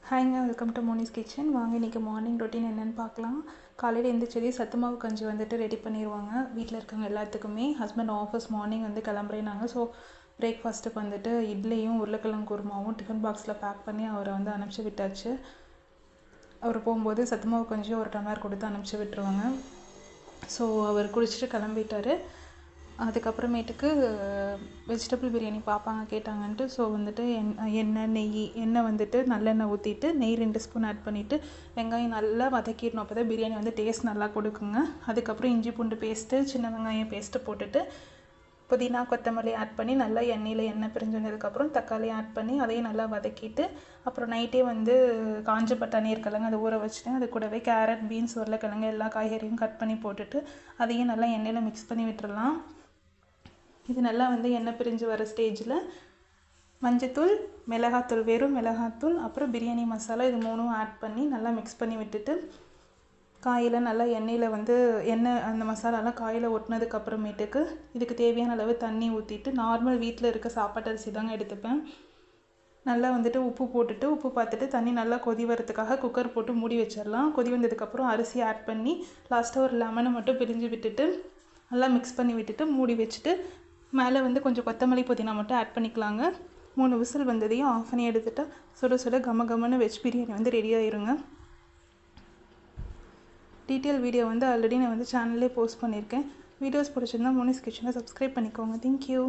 ஹாய்ங்க, welcome to Monis kitchen. வாங்க இன்றைக்கி morning routine என்னென்னு பார்க்கலாம். காலையில் எழுந்திரிச்சதே சத்து மாவு கஞ்சி வந்துட்டு ரெடி பண்ணிடுவாங்க வீட்டில் இருக்கவங்க எல்லாத்துக்குமே. ஹஸ்பண்ட் ஆஃபீஸ் மார்னிங் வந்து கிளம்புறேனாங்க. ஸோ பிரேக்ஃபாஸ்ட்டுக்கு வந்துட்டு இட்லியும் உருளைக்கிழங்கு குருமாவும் டிஃபன் பாக்ஸில் பேக் பண்ணி அவரை வந்து அனுப்பிச்சி விட்டாச்சு. அவர் போகும்போது சத்து மாவு கஞ்சி ஒரு டம்ளர் கொடுத்து அனுப்பிச்சி விட்டுருவாங்க. ஸோ அவர் குளிச்சுட்டு கிளம்பிட்டார். அதுக்கப்புறமேட்டுக்கு வெஜிடபிள் பிரியாணி பார்ப்பாங்க கேட்டாங்கன்ட்டு ஸோ வந்துட்டு எண்ணெய் வந்துட்டு நல்லெண்ணெய் ஊற்றிட்டு நெய் 2 ஸ்பூன் ஆட் பண்ணிவிட்டு வெங்காயம் நல்லா வதக்கிடணும். அப்போ தான் பிரியாணி வந்து டேஸ்ட் நல்லா கொடுக்குங்க. அதுக்கப்புறம் இஞ்சி பூண்டு பேஸ்ட்டு, சின்ன வெங்காயம் பேஸ்ட்டு போட்டுட்டு புதினா கொத்தமல்லி ஆட் பண்ணி நல்லா எண்ணெய் பிரிஞ்சு வந்ததுக்கப்புறம் தக்காளி ஆட் பண்ணி அதையும் நல்லா வதக்கிட்டு அப்புறம் நைட்டே வந்து காஞ்ச பட்டாணி இருக்கலங்க அதை ஊற வச்சுட்டேன். அது கூடவே கேரட், பீன்ஸ், உருளைக்கிழங்கு எல்லா காய்கறியும் கட் பண்ணி போட்டுட்டு அதையும் நல்லா எண்ணெயில் மிக்ஸ் பண்ணி விட்டுறலாம். இது நல்லா வந்து எண்ணெய் பிரிஞ்சு வர ஸ்டேஜில் மஞ்சத்தூள், மிளகாத்தூள், வெறும் மிளகாத்தூள், அப்புறம் பிரியாணி மசாலா இது 3ம் ஆட் பண்ணி நல்லா மிக்ஸ் பண்ணி விட்டுட்டு காயில் நல்லா எண்ணெயில் வந்து அந்த மசாலாலாம் காயில் ஒட்டினதுக்கப்புறமேட்டுக்கு இதுக்கு தேவையான அளவு தண்ணி ஊற்றிட்டு நார்மல் வீட்டில் இருக்க சாப்பாட்டு அரிசி தாங்க எடுத்துப்பேன். நல்லா வந்துட்டு உப்பு பார்த்துட்டு தண்ணி நல்லா கொதி வரதுக்காக குக்கர் போட்டு மூடி வச்சிடலாம். கொதி வந்ததுக்கப்புறம் அரிசி ஆட் பண்ணி லாஸ்ட்டாக ஒரு லெமனை மட்டும் பிரிஞ்சு விட்டுட்டு நல்லா மிக்ஸ் பண்ணி விட்டுட்டு மூடி வச்சுட்டு மேலே வந்து கொஞ்சம் கொத்தமல்லி புதினா மட்டும் ஆட் பண்ணிக்கலாங்க. 3 விசில் வந்ததையும் ஆஃப் பண்ணி எடுத்துட்டா சுட சுட கமன்னு வெஜ் பிரியாணி வந்து ரெடி ஆயிருங்க. டீட்டெயில் வீடியோ வந்து ஆல்ரெடி நான் வந்து சேனல்லே போஸ்ட் பண்ணியிருக்கேன். வீடியோஸ் பிடிச்சிருந்தா மோனிஸ் கிச்சனை சப்ஸ்கிரைப் பண்ணிக்கோங்க. தேங்க்யூ.